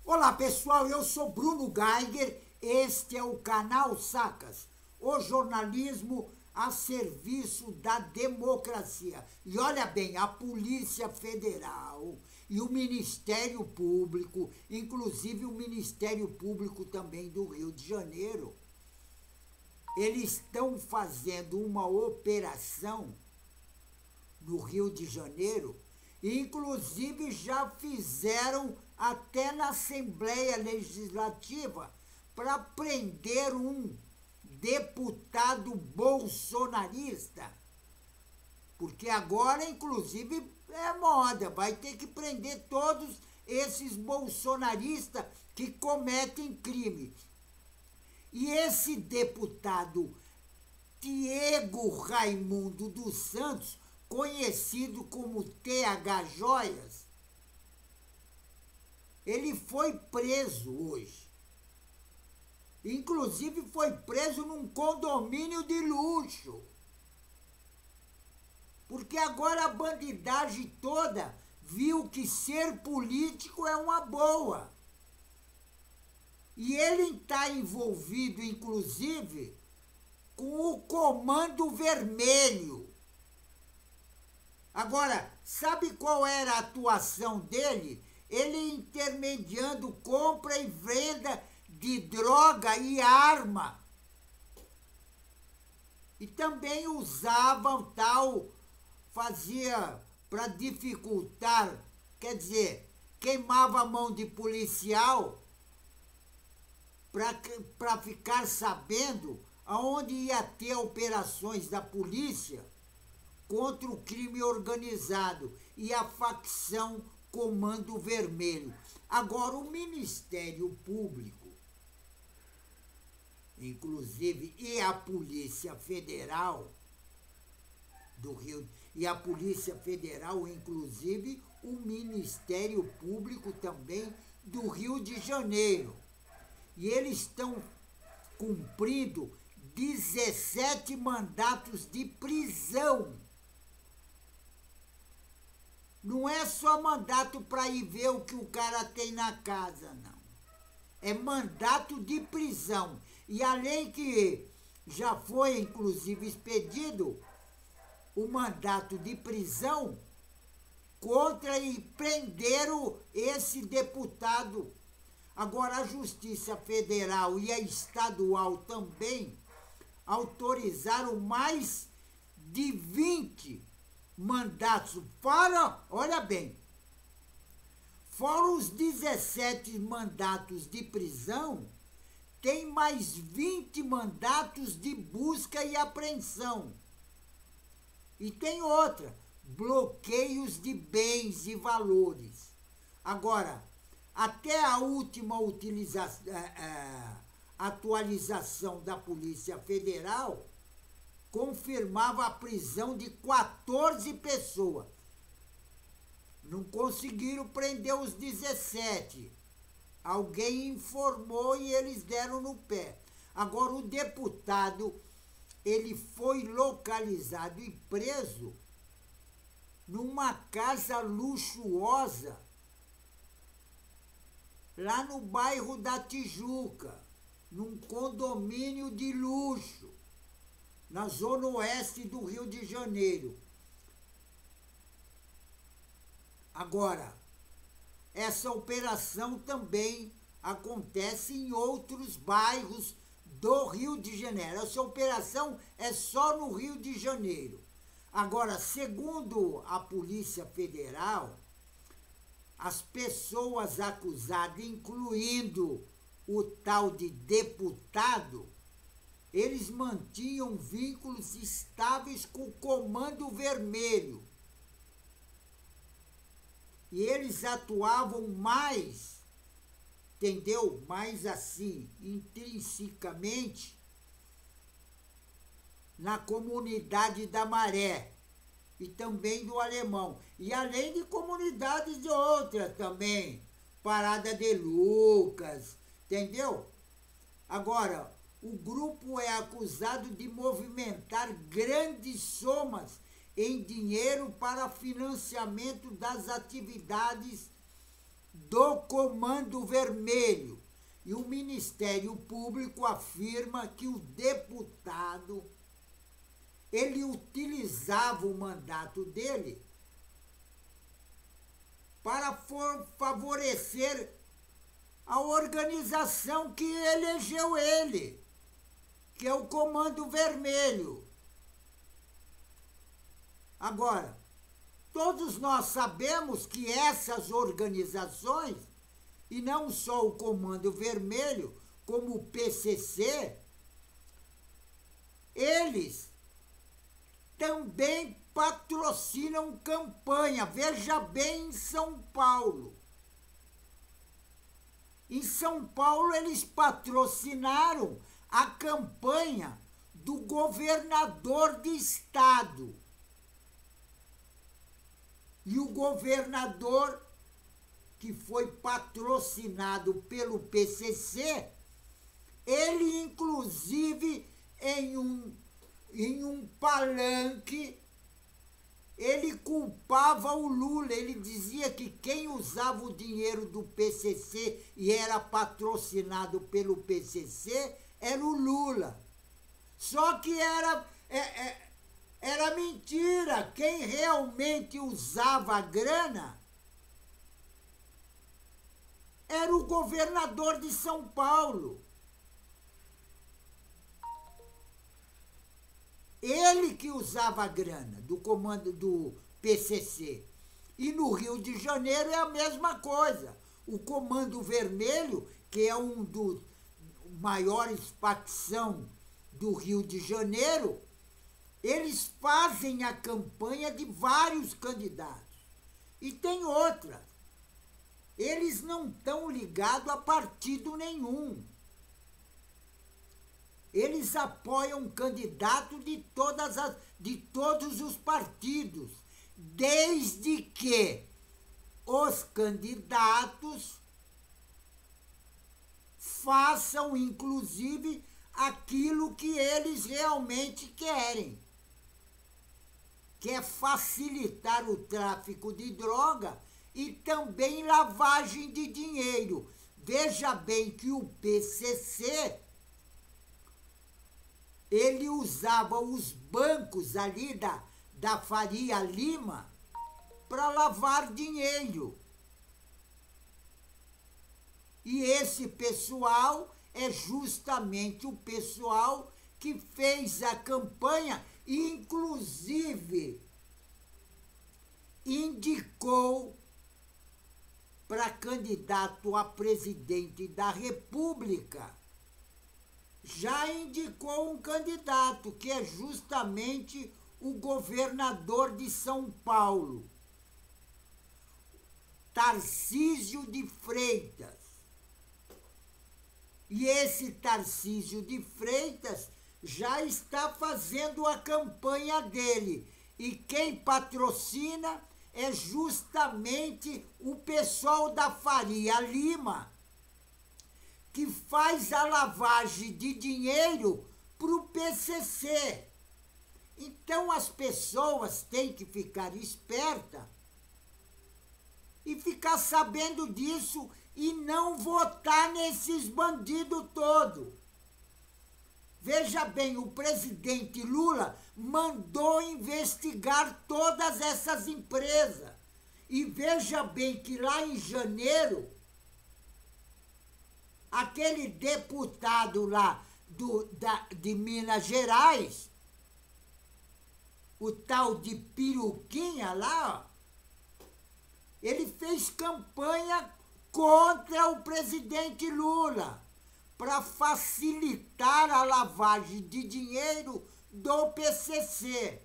Olá pessoal, eu sou Bruno Geiger, este é o canal Sacas, o jornalismo a serviço da democracia. E olha bem, a Polícia Federal e o Ministério Público, inclusive o Ministério Público também do Rio de Janeiro, eles estão fazendo uma operação no Rio de Janeiro, inclusive já fizeram até na Assembleia Legislativa para prender um deputado bolsonarista. Porque agora, inclusive, é moda, vai ter que prender todos esses bolsonaristas que cometem crime. E esse deputado Diego Raimundo dos Santos, conhecido como TH Joias, ele foi preso hoje. Inclusive foi preso num condomínio de luxo. Porque agora a bandidagem toda viu que ser político é uma boa. E ele está envolvido, inclusive, com o Comando Vermelho. Agora, sabe qual era a atuação dele? Ele intermediando compra e venda de droga e arma. E também usava tal, fazia para dificultar, quer dizer, queimava a mão de policial para ficar sabendo aonde ia ter operações da polícia contra o crime organizado e a facção Comando Vermelho. Agora, o Ministério Público, inclusive, e a Polícia Federal do Rio, e a Polícia Federal, inclusive, o Ministério Público também do Rio de Janeiro. E eles estão cumprindo 17 mandatos de prisão. Não é só mandato para ir ver o que o cara tem na casa, não. É mandato de prisão. E além que já foi, inclusive, expedido o mandato de prisão contra e prenderam esse deputado. Agora, a Justiça Federal e a Estadual também autorizaram mais de 20 mandatos. Fora, olha bem, fora os 17 mandatos de prisão, tem mais 20 mandatos de busca e apreensão. E tem outra, bloqueios de bens e valores. Agora, até a última atualização da Polícia Federal confirmava a prisão de 14 pessoas. Não conseguiram prender os 17. Alguém informou e eles deram no pé. Agora, o deputado, ele foi localizado e preso numa casa luxuosa lá no bairro da Tijuca, num condomínio de luxo, na zona oeste do Rio de Janeiro. Agora, essa operação também acontece em outros bairros do Rio de Janeiro. Essa operação é só no Rio de Janeiro. Agora, segundo a Polícia Federal, as pessoas acusadas, incluindo o tal de deputado, eles mantinham vínculos estáveis com o Comando Vermelho. E eles atuavam mais, entendeu? Mais assim, intrinsecamente, na comunidade da Maré e também do Alemão. E além de comunidades de outras também, Parada de Lucas, entendeu? Agora, o grupo é acusado de movimentar grandes somas em dinheiro para financiamento das atividades do Comando Vermelho. E o Ministério Público afirma que o deputado, ele utilizava o mandato dele para favorecer a organização que elegeu ele, que é o Comando Vermelho. Agora, todos nós sabemos que essas organizações, e não só o Comando Vermelho, como o PCC, eles também patrocinam campanha. Veja bem, em São Paulo. Em São Paulo, eles patrocinaram a campanha do governador de estado. E o governador, que foi patrocinado pelo PCC, ele, inclusive, em um palanque, ele culpava o Lula. Ele dizia que quem usava o dinheiro do PCC e era patrocinado pelo PCC era o Lula. Só que era mentira. Quem realmente usava a grana era o governador de São Paulo. Ele que usava a grana do comando do PCC. E no Rio de Janeiro é a mesma coisa. O Comando Vermelho, que é um dos maiores facção do Rio de Janeiro, eles fazem a campanha de vários candidatos. E tem outra. Eles não estão ligados a partido nenhum. Eles apoiam candidato de todos os partidos, desde que os candidatos façam, inclusive, aquilo que eles realmente querem, que é facilitar o tráfico de droga e também lavagem de dinheiro. Veja bem que o PCC, ele usava os bancos ali da Faria Lima para lavar dinheiro. E esse pessoal é justamente o pessoal que fez a campanha e, inclusive, indicou para candidato a presidente da República. Já indicou um candidato, que é justamente o governador de São Paulo, Tarcísio de Freitas. E esse Tarcísio de Freitas já está fazendo a campanha dele. E quem patrocina é justamente o pessoal da Faria Lima, que faz a lavagem de dinheiro para o PCC. Então as pessoas têm que ficar espertas e ficar sabendo disso e não votar nesses bandidos todos. Veja bem, o presidente Lula mandou investigar todas essas empresas. E veja bem que lá em janeiro, aquele deputado lá de Minas Gerais, o tal de Peruquinha lá, ó, ele fez campanha contra o presidente Lula para facilitar a lavagem de dinheiro do PCC.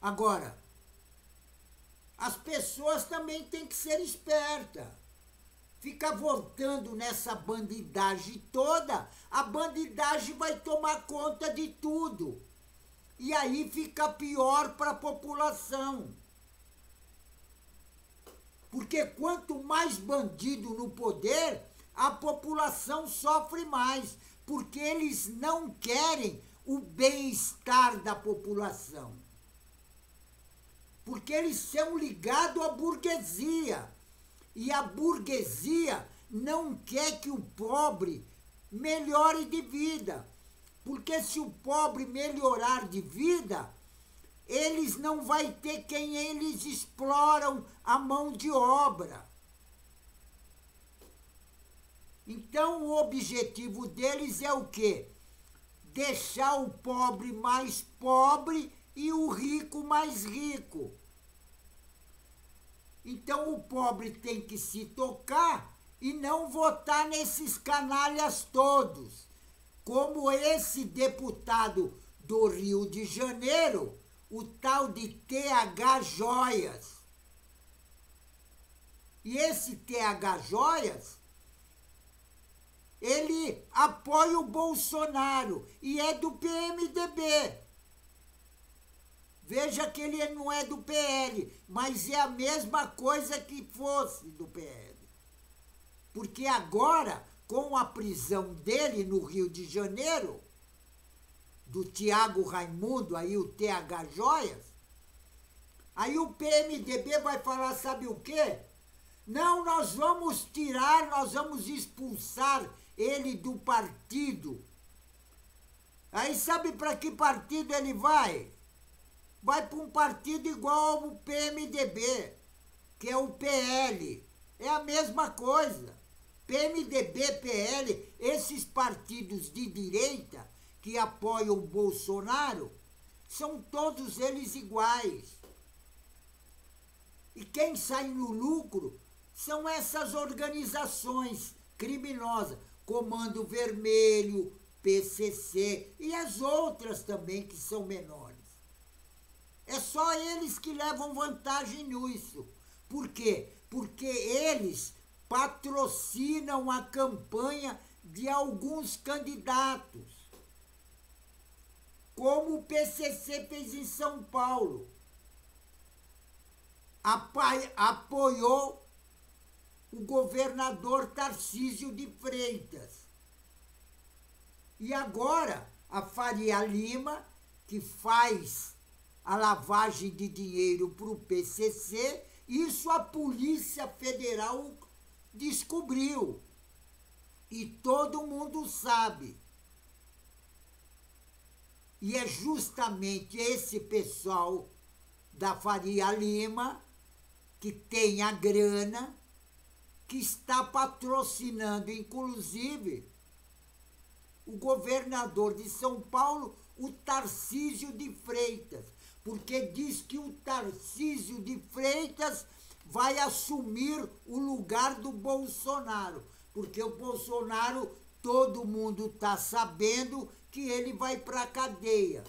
Agora, as pessoas também têm que ser espertas. Ficar voltando nessa bandidagem toda, a bandidagem vai tomar conta de tudo. E aí fica pior para a população. Porque quanto mais bandido no poder, a população sofre mais, porque eles não querem o bem-estar da população. porque eles são ligados à burguesia. E a burguesia não quer que o pobre melhore de vida. Porque se o pobre melhorar de vida, eles não vai ter quem eles exploram a mão de obra. Então o objetivo deles é o quê? Deixar o pobre mais pobre e o rico mais rico. Então o pobre tem que se tocar e não votar nesses canalhas todos, como esse deputado do Rio de Janeiro, o tal de TH Joias. E esse TH Joias, ele apoia o Bolsonaro e é do PMDB. Veja que ele não é do PL, mas é a mesma coisa que fosse do PL. Porque agora, com a prisão dele no Rio de Janeiro, do Tiago Raimundo, aí o TH Joias, aí o PMDB vai falar, sabe o quê? Não, nós vamos tirar, nós vamos expulsar ele do partido. Aí sabe para que partido ele vai? Vai para um partido igual ao PMDB, que é o PL. É a mesma coisa. PMDB, PL, esses partidos de direita que apoiam o Bolsonaro, são todos eles iguais. E quem sai no lucro são essas organizações criminosas, Comando Vermelho, PCC e as outras também que são menores. É só eles que levam vantagem nisso. Por quê? Porque eles patrocinam a campanha de alguns candidatos, como o PCC fez em São Paulo. Apoiou o governador Tarcísio de Freitas. E agora a Faria Lima, que faz a lavagem de dinheiro para o PCC, isso a Polícia Federal descobriu. E todo mundo sabe. E é justamente esse pessoal da Faria Lima, que tem a grana, que está patrocinando, inclusive, o governador de São Paulo, o Tarcísio de Freitas, porque diz que o Tarcísio de Freitas vai assumir o lugar do Bolsonaro, porque o Bolsonaro, todo mundo está sabendo que ele vai para a cadeia.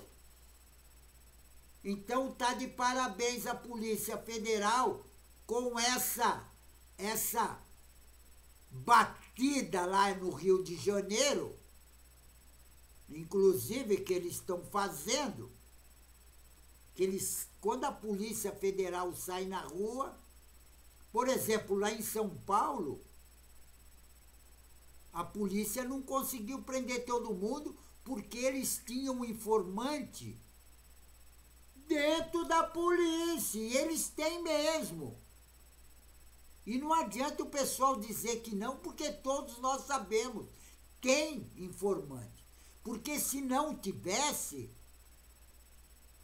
Então tá de parabéns a Polícia Federal com essa batida lá no Rio de Janeiro, inclusive que eles estão fazendo, que eles, quando a Polícia Federal sai na rua, por exemplo, lá em São Paulo, a polícia não conseguiu prender todo mundo porque eles tinham um informante dentro da polícia, e eles têm mesmo. E não adianta o pessoal dizer que não, porque todos nós sabemos, tem informante. Porque se não tivesse,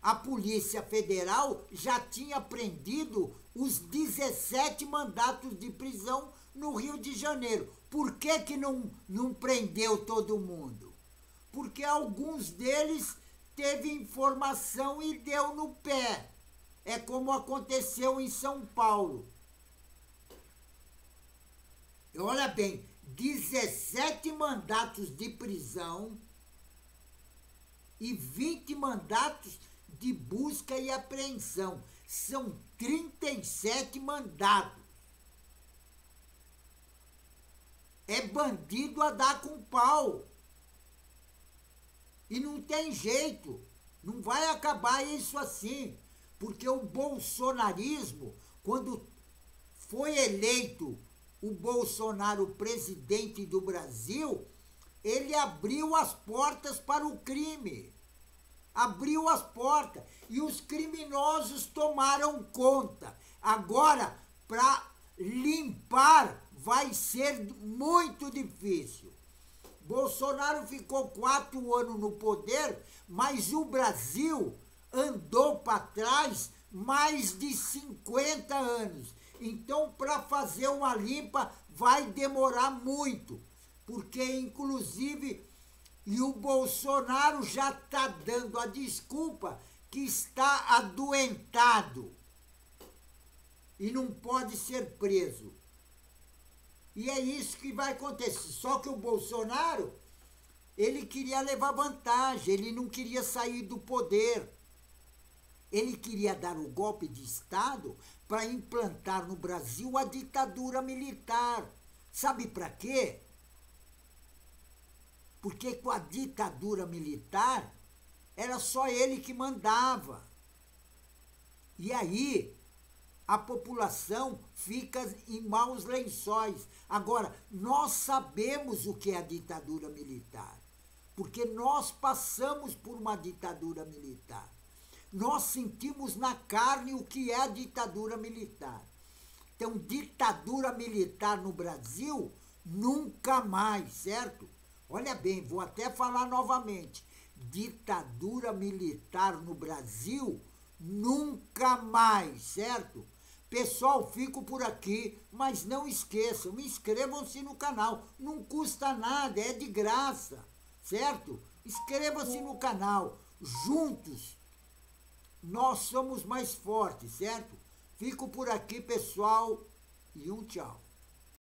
a Polícia Federal já tinha prendido os 17 mandatos de prisão no Rio de Janeiro. Por que não prendeu todo mundo? Porque alguns deles teve informação e deu no pé. É como aconteceu em São Paulo. Olha bem, 17 mandatos de prisão e 20 mandatos de busca e apreensão. São 37 mandatos. É bandido a dar com pau. E não tem jeito. Não vai acabar isso assim. Porque o bolsonarismo, quando foi eleito o Bolsonaro presidente do Brasil, ele abriu as portas para o crime. abriu as portas e os criminosos tomaram conta. Agora, para limpar, vai ser muito difícil. Bolsonaro ficou 4 anos no poder, mas o Brasil andou para trás mais de 50 anos. Então, para fazer uma limpa, vai demorar muito, porque, inclusive, e o Bolsonaro já está dando a desculpa que está adoentado e não pode ser preso. E é isso que vai acontecer. Só que o Bolsonaro, ele queria levar vantagem, ele não queria sair do poder. Ele queria dar o golpe de Estado para implantar no Brasil a ditadura militar. Sabe para quê? Porque com a ditadura militar, era só ele que mandava. E aí, a população fica em maus lençóis. Agora, nós sabemos o que é a ditadura militar, porque nós passamos por uma ditadura militar. Nós sentimos na carne o que é a ditadura militar. Então, ditadura militar no Brasil, nunca mais, certo? Olha bem, vou até falar novamente. Ditadura militar no Brasil, nunca mais, certo? Pessoal, fico por aqui, mas não esqueçam, inscrevam-se no canal. Não custa nada, é de graça, certo? Inscrevam-se no canal. Juntos, nós somos mais fortes, certo? Fico por aqui, pessoal, e tchau.